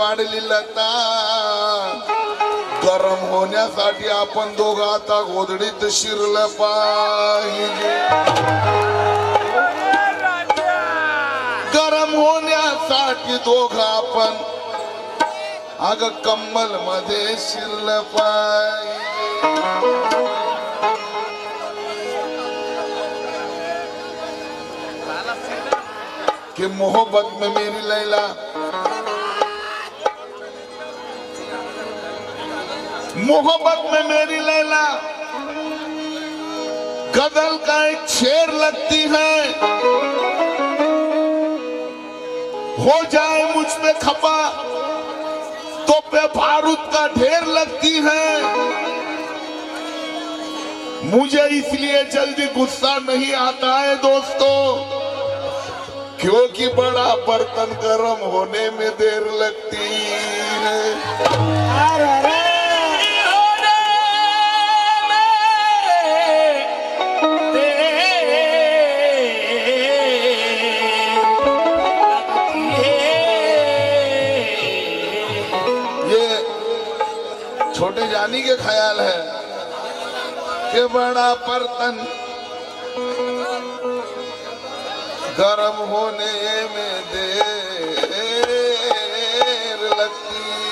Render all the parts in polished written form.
वाढली लता, गरम होण्यासाठी आपण दोघं आता गोधडीत शिरलं पाहिजे. गरम होण्यासाठी दोघं आपण अग कम्बल मध्ये शिरलं पाहिजे. कि मोहब्बत में मेरी लैला, मोहब्बत में मेरी लैला गजल का एक शेर लगती है. हो जाए मुझ पे खपा तो पे बारूद का ढेर लगती है. मुझे इसलिए जल्दी गुस्सा नहीं आता है दोस्तों, क्योंकि बड़ा बर्तन गर्म होने में देर लगती है. ये छोटे जानी के ख्याल है कि बड़ा बर्तन गरम होने में देर लगती है.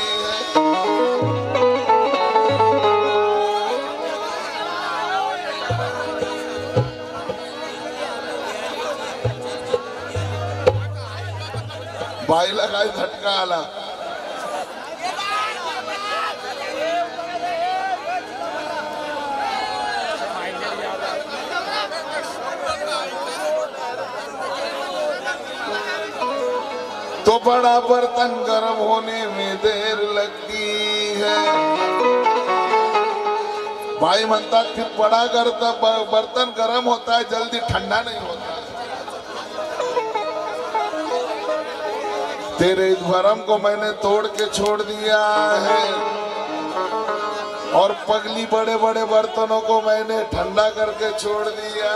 बाईला काय झटका आला. तो बड़ा बर्तन गर्म होने में देर लगती है. भाई म्हणतात कि बड़ा बर्तन गर्म होता है, जल्दी ठंडा नहीं होता. तेरे इस भरम को मैंने तोड़ के छोड़ दिया है और पगली बड़े बड़े बर्तनों को मैंने ठंडा करके छोड़ दिया.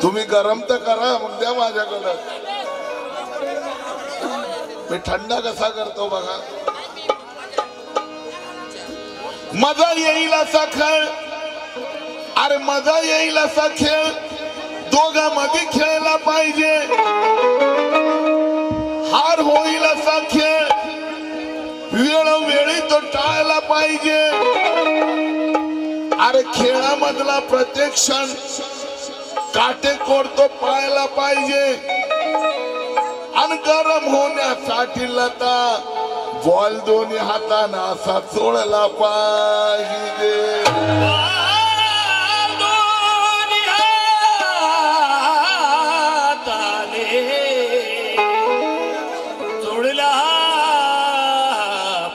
तुम्ही गरम तर करा, मग द्या माझ्याकडं. मी थंडा कसा करतो बघा. मजा येईल असा खेळ, अरे मजा येईल असा खेळ दोघांमध्ये खेळला पाहिजे. हार होईल असा खेळ वेळोवेळी तो टाळला पाहिजे. अरे खेळामधला प्रत्येक क्षण काटेकोर तो पाळला पाहिजे. आणि गरम होण्यासाठी लता बॉल दोन्ही हाताने असा चोळला पाहिजे. चोळला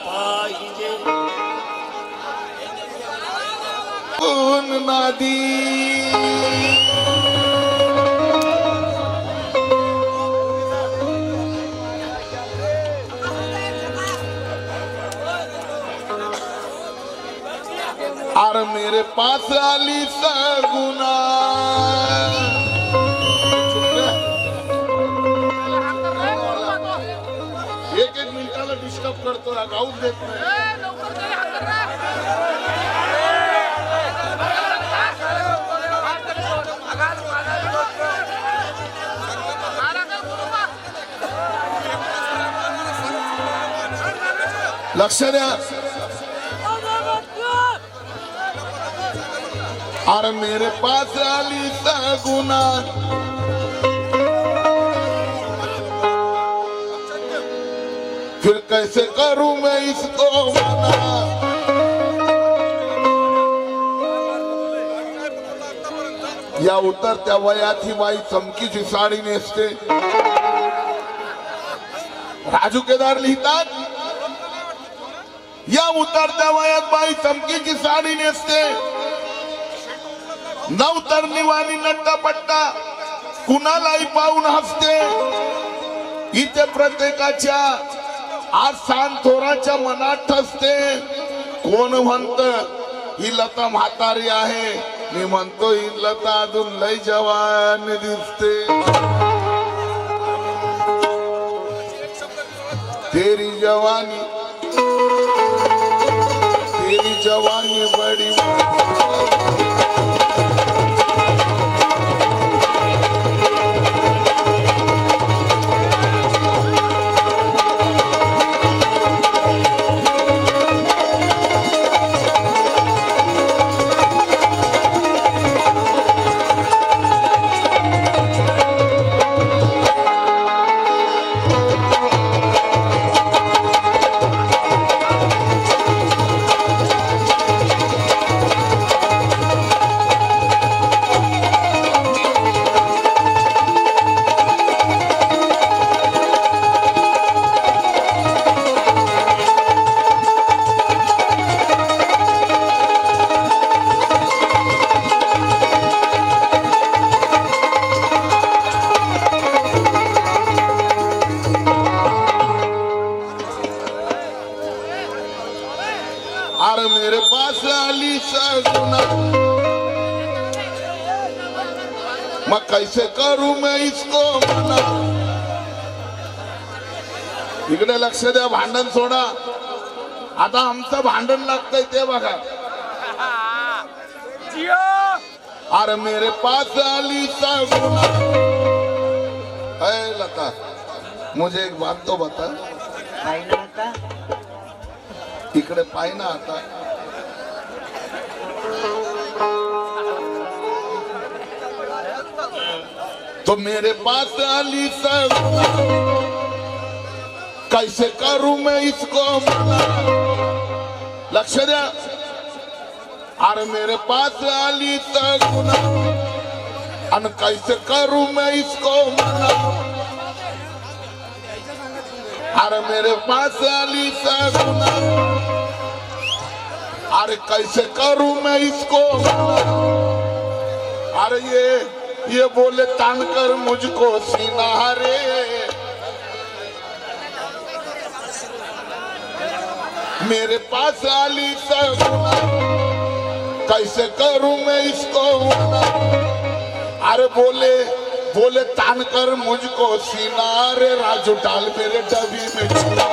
पाहिजे. नादी अरे मेरे पास आली सगुना. एक एक मिनिटाला डिस्टर्ब करतो, गाऊच देत नाही. लक्ष द्या. अरे मेरे पास आली सगुना, फिर कैसे करूं मैं इसको मना. या उतरत्या वयात ही बाई चमकीची साडी नेसते. राजू केदार लिहितात, या उतरत्या वयात बाई चमकीची साडी नेसते. नवतरणीवाणी नट्टापट्टा कुणालाही पाहून हसते. इथे प्रत्येकाच्या आज सांग थोराच्या मनात ठसते. कोण म्हणत ही लता म्हातारी आहे, मी म्हणतो ही लता अजून लय जवान दिसते. जवानी बड़ी और मेरे पास आली सगुना मैं कैसे करूं मैं इसको मना इकडे लक्ष द्या भांडण सोडा आता आमचं भांडण लागतंय ते बघा और मेरे पास आली सगुना है लता मुझे एक बात तो बता इकडे पाय ना आता तो मेरे पास आली सगुना कैसे करूं मैं इसको मना लक्ष द्या अरे मेरे पास आली सगुना अन कैसे करूं मैं इसको मना अरे मेरे पास आली सगुना अरे कैसे करूं मैं इसको अरे ये बोले तान कर मुझको सीना रे मेरे पास आली सगुना कैसे करूं मैं इसको अरे बोले तान कर मुझको सीना रे राजू डाल मेरे डबी में छुरा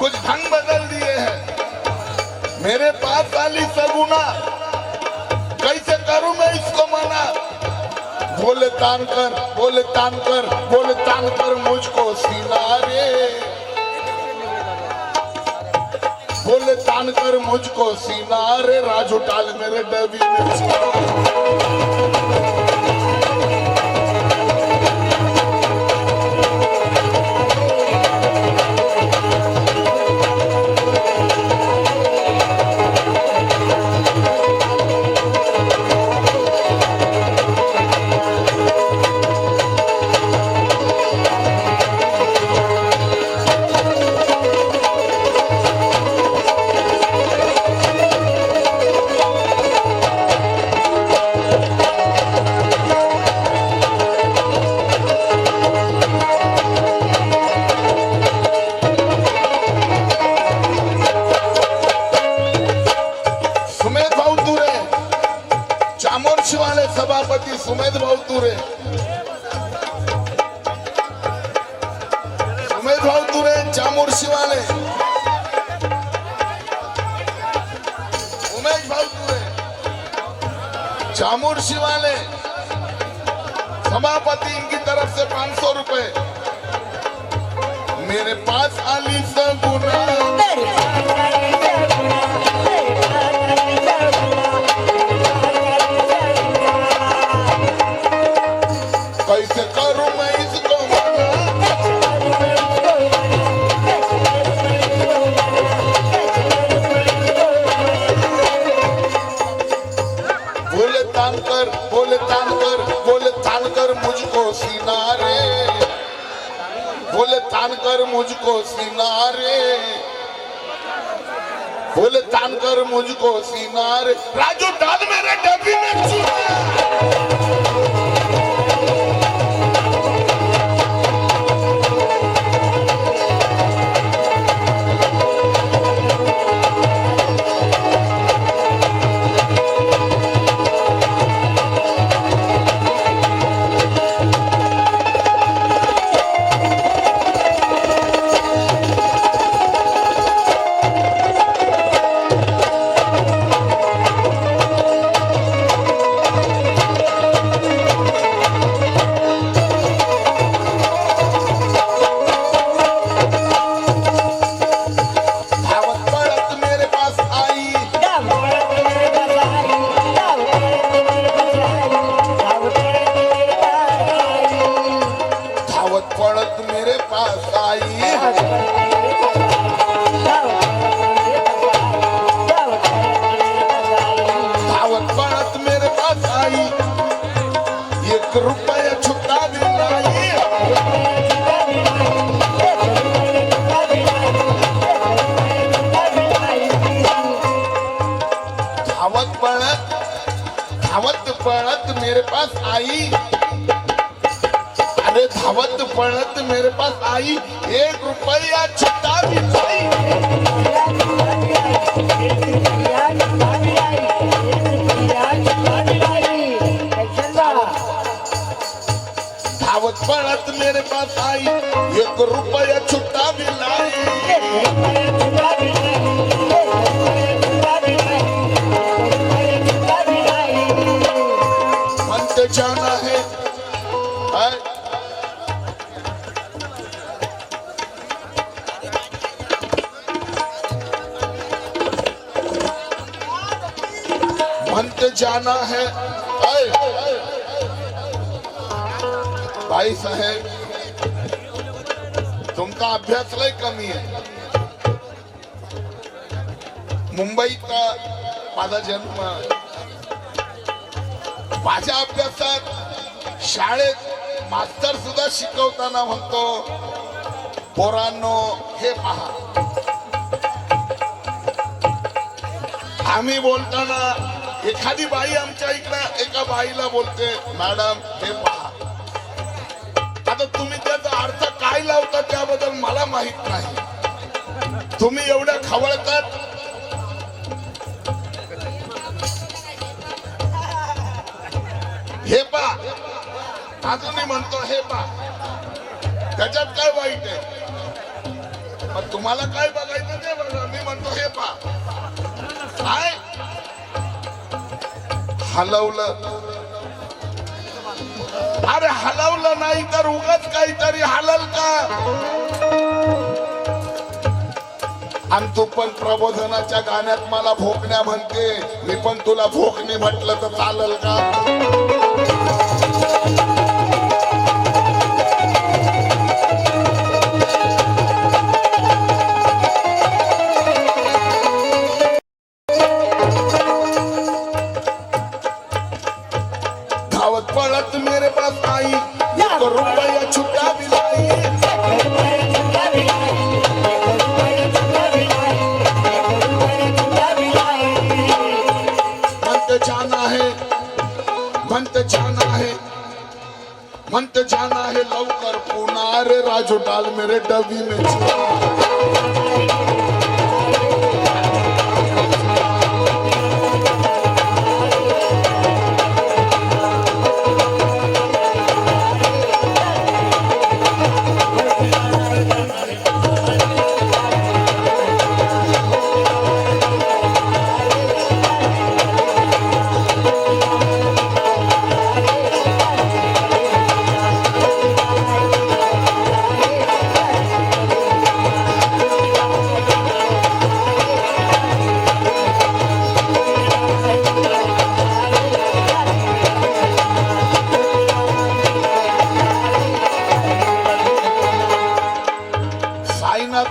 कुछ ढंग बदल दिए हैं मेरे पास आली सगुना कैसे करूं मैं इसको मना बोले तान कर मुझको सीना रे बोले तान कर मुझको सीना रे राजू टाल मेरे डबी में वाले सभापति सुमेध भाऊ तुरे चामोर्शी वाले उमेश भाऊ तुरे चामोर्शी वाले सभापति इनकी तरफ से 500 रुपए मेरे पास आली सगुना कैसे करूं मैं इसको बोले सीना रे, बोले तान कर मुझको सीना रे, बोले तान कर मुझको सीना रे, राजू डाल मेरे डब्बी में चूना। रुपया छुटा दिलाई, धावत पळत मेरे पास आई, अरे धावत पळत मेरे पास आई, 1 रुपया छुटा दिलाई, धावत पळत मेरे पास आई, 1 रुपया छुट्टा दिलाई, मनते जाना है, मनते जाना है। भाई साहेब, तुमचा अभ्यास लय कमी आहे. मुंबईत माझा जन्म, माझ्या अभ्यासात शाळेत मास्तर सुद्धा शिकवताना म्हणतो, पोरांनो हे पहा. आम्ही बोलताना एखादी बाई आमच्या इकडे एका बाईला बोलते, मॅडम हे पहा. आता तुम्ही त्याचा अर्थ काय लावता त्याबद्दल मला माहित नाही. तुम्ही एवढ्या खवळतात, हे पा अजूनही म्हणतो हे पा, त्याच्यात काय वाईट आहे? मग तुम्हाला काय बघायचं ते बघा. मी म्हणतो हे पा, काय हलवलं, अरे हलवलं नाही तर उगाच काहीतरी हलल का? आणि तू पण प्रबोधनाच्या गाण्यात मला भोकण्या म्हणते, मी पण तुला भोकणी म्हटलं तर चालल का? धावत पळत मेरे पास आई, 1 रुपया छुटा दिलाई, मंत जाना है लवकर पुन्हा रे, राजू डाल मेरे डब्बी में चूना।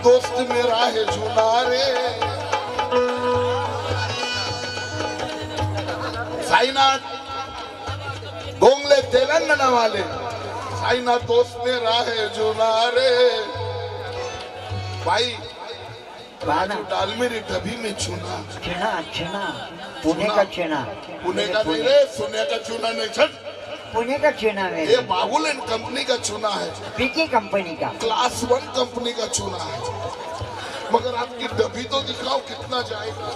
दोस्त मेरा है झूना रे, साईनाथ गोंगले तेलंगाना वाले, साइना दोस्त मेरा है जुनारे भाई गाना राजू डाल मेरी डभी में चुना चुना चुना पुणे का चुना पुणे का नहीं रे सुने का चुना नहीं छट पुणे का चुना ये मेरे बाबुल एंड कंपनी का चुना है पीके कंपनी का क्लास 1 कंपनी का चुना है मगर आपकी डब्बी तो दिखाओ कितना जाएगा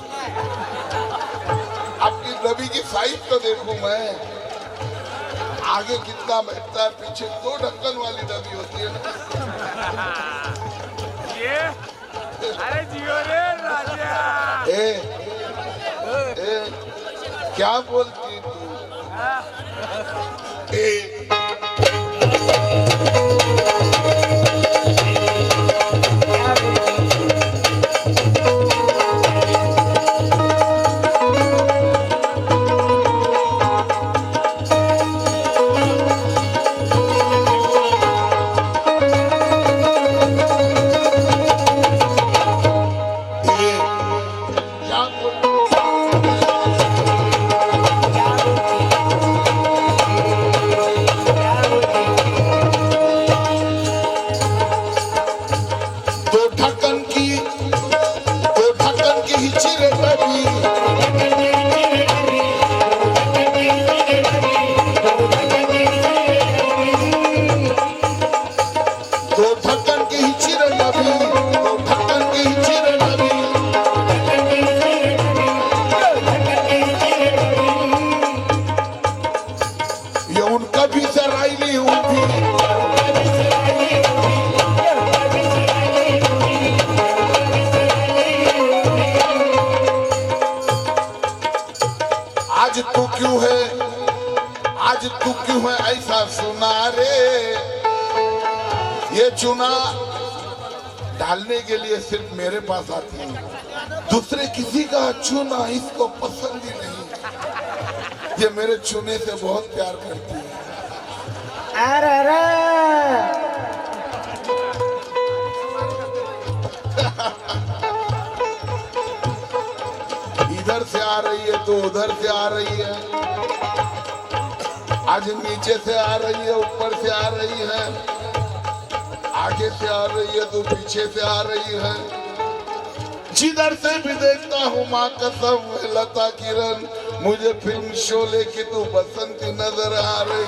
आपकी डब्बी की साइज तो देखो मैं आगे कितना बैठता है पीछे 2 ढक्कन वाली डब्बी होती है ना ये अरे जियो रे राजा ए क्या बोलती तू ए क्या दो ढक्कन की ही चिरे डब्बी दो ढक्कन की ही चिरे डब्बी दो ढक्कन की ही चिरे डब्बी ये उनका भी सराइली उठी आज तू क्यों है ऐसा सुना रे ये चुना डालने के लिए सिर्फ मेरे पास आती है दूसरे किसी का चुना इसको पसंद ही नहीं ये मेरे चुने से बहुत प्यार करती है अरे इधर से आ रही है तो उधर से आ रही है आज नीचे से आ रही है ऊपर से आ रही है आगे से आ रही है तो पीछे से आ रही है जिधर से भी देखता हूँ माँ कसम लता किरण मुझे फिल्म शोले की तू बसंती नजर आ रही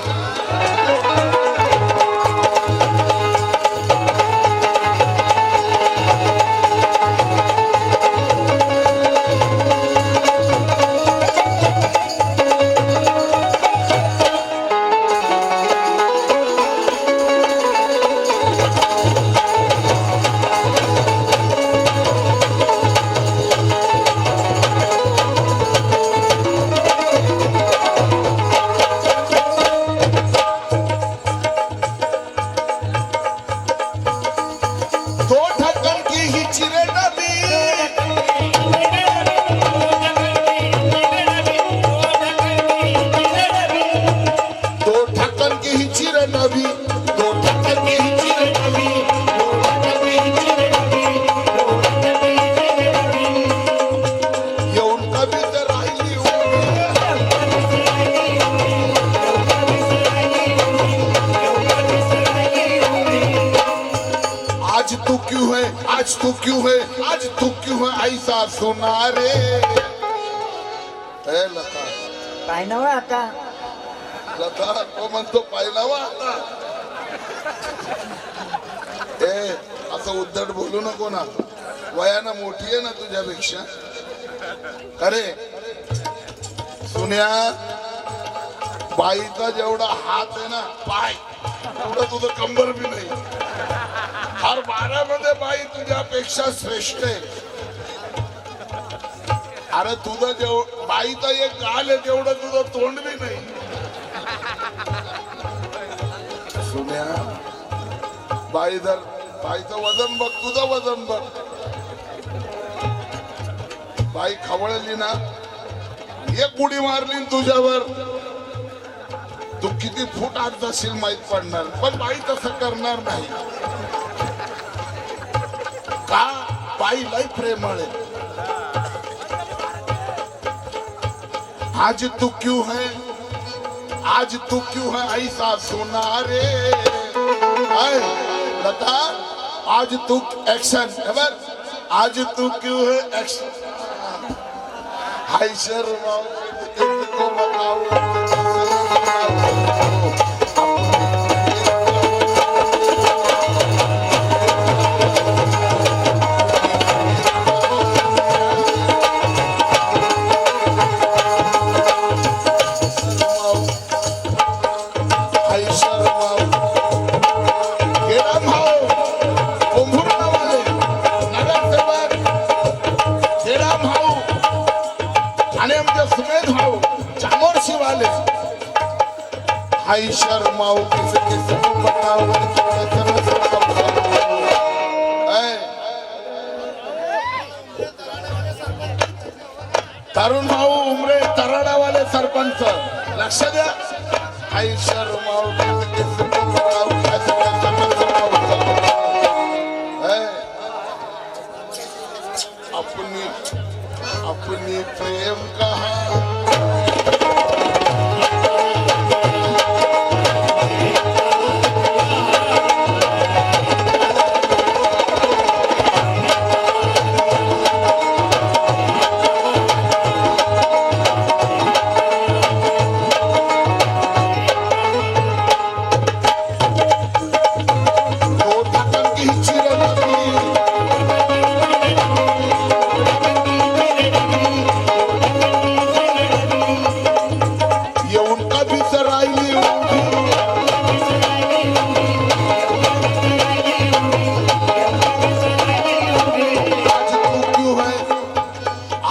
दो ढक्कन की ही चिरे डब्बी दो ढक्कन की ही चिरे डब्बी दो ढक्कन की ही चिरे डब्बी दो ढक्कन की ही चिरे डब्बी ये उनका भी सराइली आज तू क्यों है आज तू क्यों है ऐसा सुना रे ए लता काय नव आता लता तो म्हणतो पाहिलावा आता ए असं उद्धट बोलू नको ना वयानं मोठी आहे ना तुझ्यापेक्षा अरे सुन्या बाईचा जेवढा हात आहे ना पाय तेवढं तुझं कंबर बी नाही हर 12 मध्ये बाई तुझ्यापेक्षा श्रेष्ठ आहे अरे तुझं बाईचा एक गाल आहे तेवढं तुझं तोंड बी नाही सुन्या बाईचं वजन बघ तुझं वजन बघ बाई खवळली ना एक उडी मारली तुझ्यावर तू किती फूट आत जाशील माहित पडणार पण बाई तसं करणार नाही का बाई लय प्रेमळ आहे आज तू क्यों है ऐसा सुना रे आए लता आज तू एक्शन खबर आज तू क्यों है एक्शन हाय शर्माओ को बताओ आई शर्माओ किसे किसे को बताओ तरुण भाऊ उमरे तराडा वाले सरपंच लक्ष द्या आई शर्माओ किसे किसे को बताओ कैसे अपनी अपनी प्रेम कहा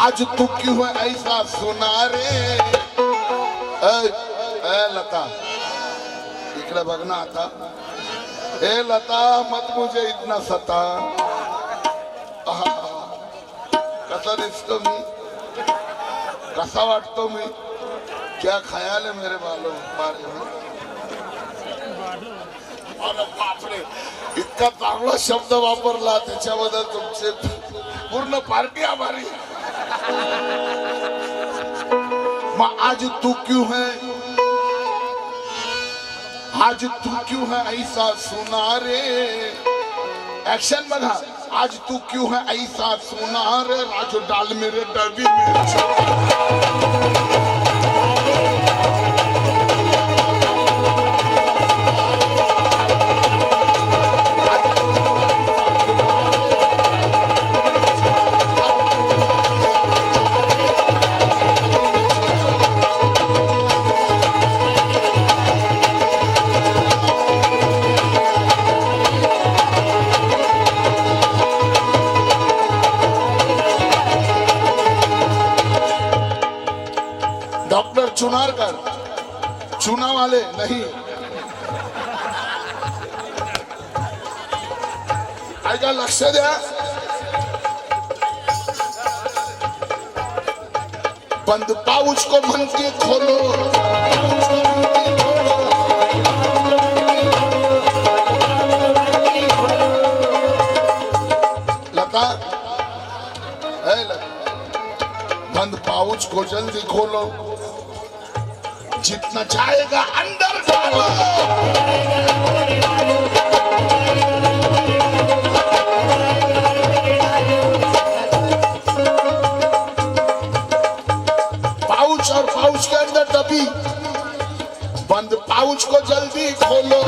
आज तू क्यों है ऐसा सुना रे ए लता इकडे बघ ना आता ए लता मत मुझे इतना सता कसा दिसतो मी कसा वाटतो मी क्या ख्याल है मेरे बालों बारे में अरे बापरे इतका चांगला शब्द वापरला त्याच्याबद्दल तुमचे पूर्ण पार्टी आभारी आज तू क्यों है ऐसा सुना रे एक्शन बघा आज तू क्यों है ऐसा सुना रे राजू डाल मेरे डबी में डॉक्टर चुनारकर चुना वाले नहीं ऐका लक्ष द्या बंद पाऊच को म्हणते खोलो लता बंद पाउच को जल्दी खोलो जितना जाएगा अंदर डालो पाउच और पाउच के अंदर डब्बी बंद पाउच को जल्दी खोलो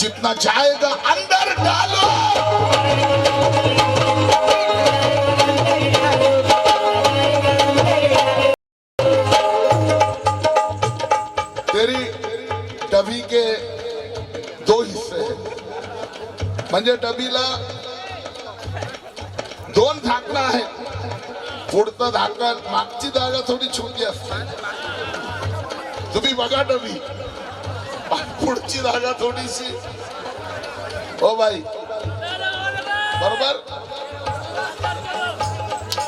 जितना जाएगा अंदर डालो तेरी डबी के दो हिस्से हैं म्हणजे डबीला दोन झाकणं आहेत पुढचं झाकण मागची जागा थोडी छोटी असते तुम्ही बघा डबी पुढची जागा थोडीशी ओ भाई बरोबर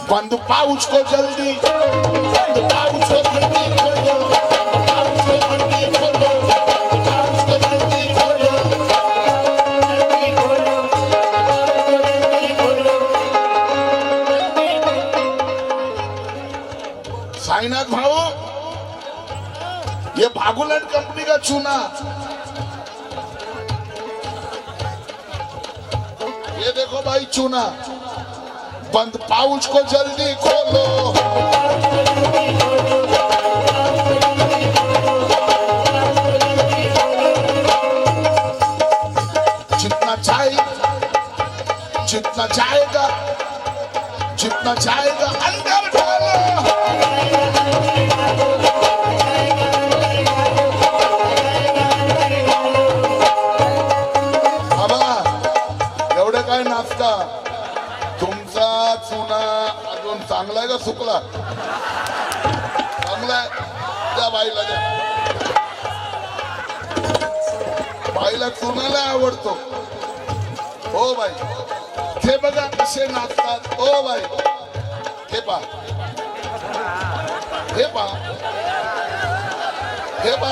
बंद पाउच को जल्दी बंद पाउच को जल्दी खोलो पाउच को जल्दी खोलो पाउच को जल्दी खोलो कंपनी का चूना। ये देखो भाई चूना। बंद पाउच को जल्दी खोलो। जितना जाएगा जितना जाएगा अंदर डालो। बाबा एवढं काय नाचता? तुमचा चुना अजून चांगलाय का सुकला? चांगलाय, त्या बाईला द्या। बाईला चुनाला आवडतो। हो बाई, हे बघा कसे नाचतात। हो बाई, हे पा, हे पा, हे पा,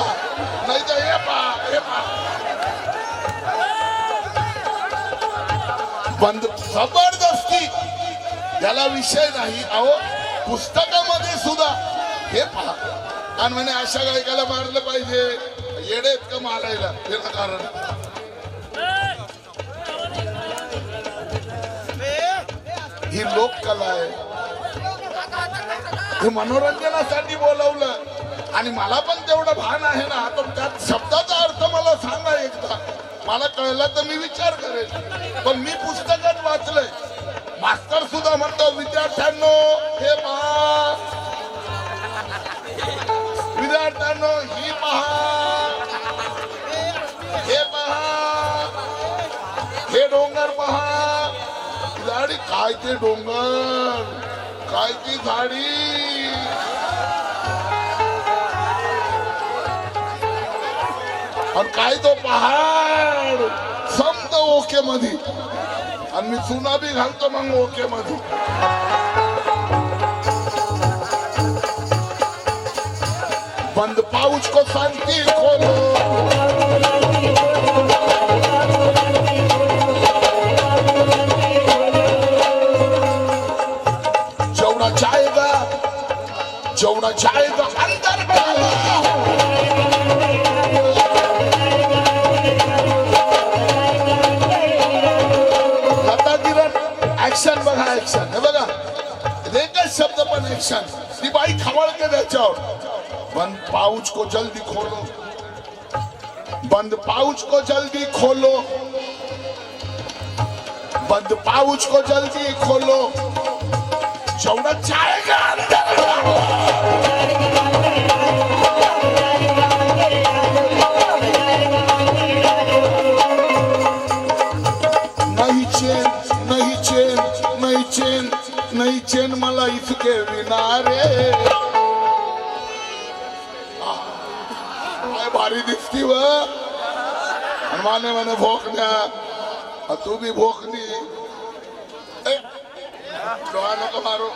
नाही तर हे पा, हे पा। बंद जबरदस्ती, याला विषय नाही। अहो पुस्तकामध्ये सुद्धा हे पहा, आणि म्हणे अशा गायकाला मारलं पाहिजे, येडेत का मारायला विनाकारण? ही लोककला आहे, हे मनोरंजनासाठी बोलवलं, आणि मला पण तेवढं भान आहे ना, तर त्यात शब्दाचा अर्थ मला सांगा एकदा, मला कळलं तर मी विचार करेल। पण मी पुस्तकात वाचलंय, मास्तर सुद्धा म्हणतो विद्यार्थ्यांनो हे पहा, विद्यार्थ्यांनो ही पहा, हे पहा, हे डोंगर पहा। झाडी काय ते डोंगर, काय ती झाडी, आणि काय तो पहाड, समज ओके मध्ये, आणि मी चुना बी घालतो मग ओके मध्ये। बंद पाउच को शांति खोलो। जेवढा जाएगा अंदर डालो। लता किरण ऍक्शन बघा, ऍक्शन हे बघा, एकच शब्द पण ऍक्शन। ती बाई खवळते त्याच्यावर। बंद पाउच को जल्दी खोलो, बंद पाउच को जल्दी खोलो, बंद पाउच को जल्दी खोलो। जेवढा जाएगा अंदर डालो। नहीं चैन, नहीं चैन, नहीं चैन, नहीं चैन मला इसके बिना रे। काय भारी दिसती व, माने माने भोकण्या, तू भी भोकनी। डोळा नको मारो,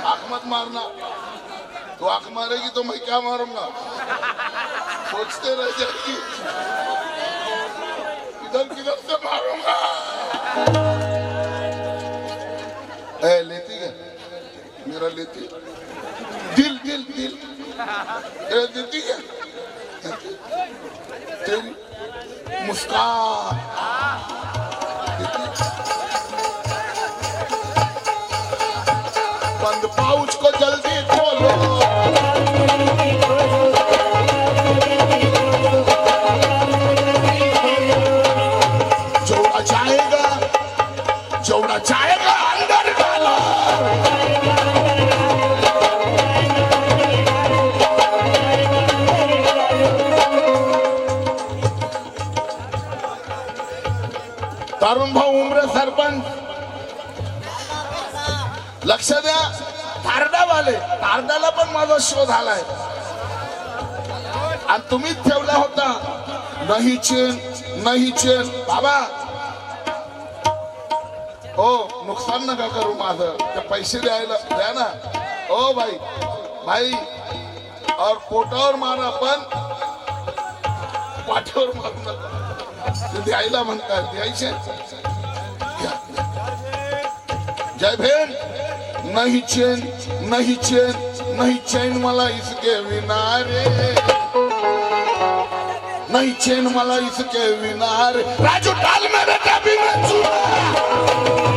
आंख मत मारना। तू आंख मारेगी तो मैं क्या मारूंगा? सोचते रह जाएगी किधर किधर से मारूंगा। ए लेती है मेरा, लेती दिल दिल दिल देती है तेरी मुस्कान। बंद पाउच को जल्दी खोलो। जेवढा जाएगा अंदर डालो। तरुण भाऊ उमरे सरपंच लक्ष द्या। तारडावाले, तारडाला पण माझा शोध आलाय, आणि तुम्हीच ठेवला होता नाही चेन, नाही चेन। बाबा हो, नुकसान नका करू माझं, ते पैसे द्यायला द्या ना। ओ भाई, भाई और पोटावर मारा, पण पाठीवर मारू नका। ते द्यायला म्हणतात, द्यायचे। जय भीम। नहीं चैन, नहीं चैन, नहीं चैन मला इसके बिना रे। नहीं चैन मला इसके बिना रे राजू डाल मेरे डब्बी में चूना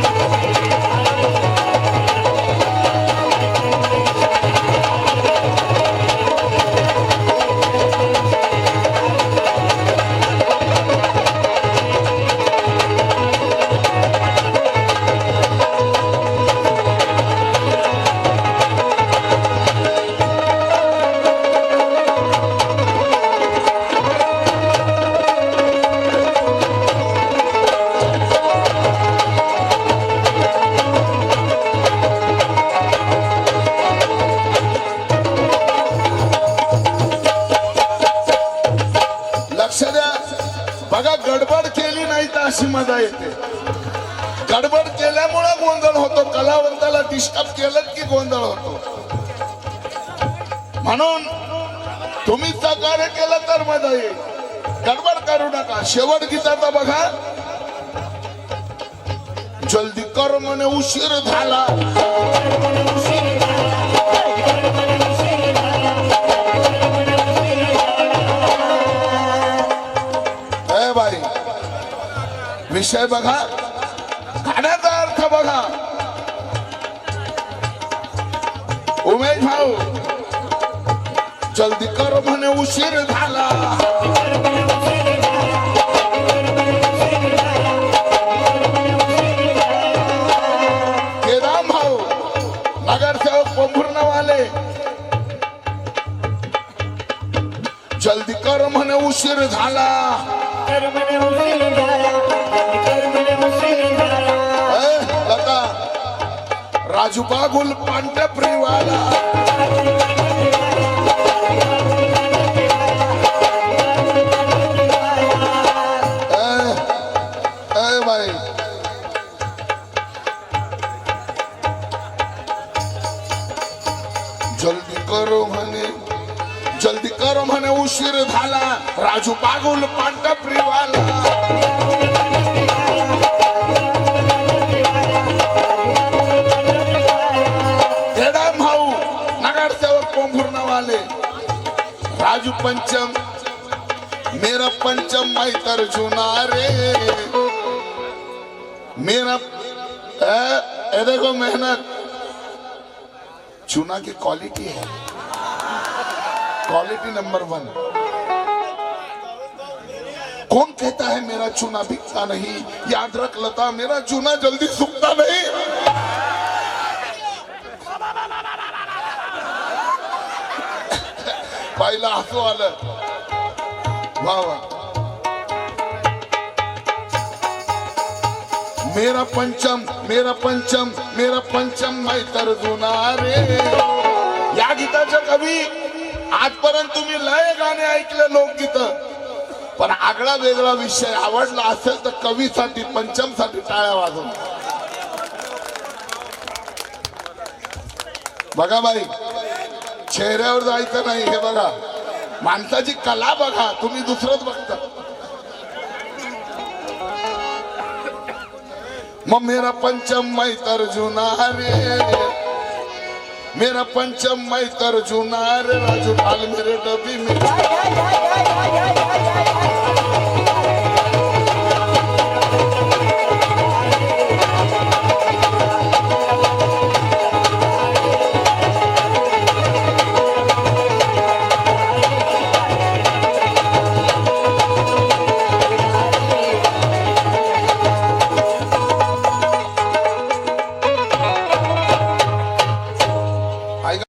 लक्ष द्या बघा गडबड केली नाही तर अशी मजा येते गडबड केल्यामुळे गोंधळ होतो कलावंताला डिस्टर्ब केलं की गोंधळ होतो म्हणून तुम्ही सहकार्य केलं तर मजा येईल गडबड करू नका शेवट गीताचा बघा जल्दी कर म्हणे उशीर झाला बाई विषय बघा गाण्याचा अर्थ बघा उमेश भाऊ जल्दी कर म्हणे उशीर झाला केदाम भाऊ नगरसेवक पोंभुर्णा वाले जल्दी कर म्हणे उशीर झाला लता राजू बागुल पांढरप्रीवाला भाई जल्दी करो म्हणे उशीर झाला राजू बागुल पांढरप्रीवाला राजू पंचम मेरा पंचम मैं तर्जुना रे मेरा ए देखो मेहनत चुना की क्वालिटी है क्वालिटी नंबर 1 कौन कहता है मेरा चुना बिकता नहीं याद रख लता मेरा चुना जल्दी सूखता नहीं पहिला हसू आलं वाह मेरा पंचम मैं तर्जुना रे या गीताचं कवी आजपर्यंत तुम्ही लय गाणे ऐकले लोकगीत पण आगळा वेगळा विषय आवडला असेल तर कवीसाठी पंचमसाठी टाळ्या वाजव बघा बाई चेहऱ्यावर जायचं नाही हे बघा माणसाची कला बघा तुम्ही दुसरंच बघता मग मेरा पंचम मैं तर्जुना रे मेरा पंचम मैं तर्जुना रे राजू डाल मेरे डब्बी में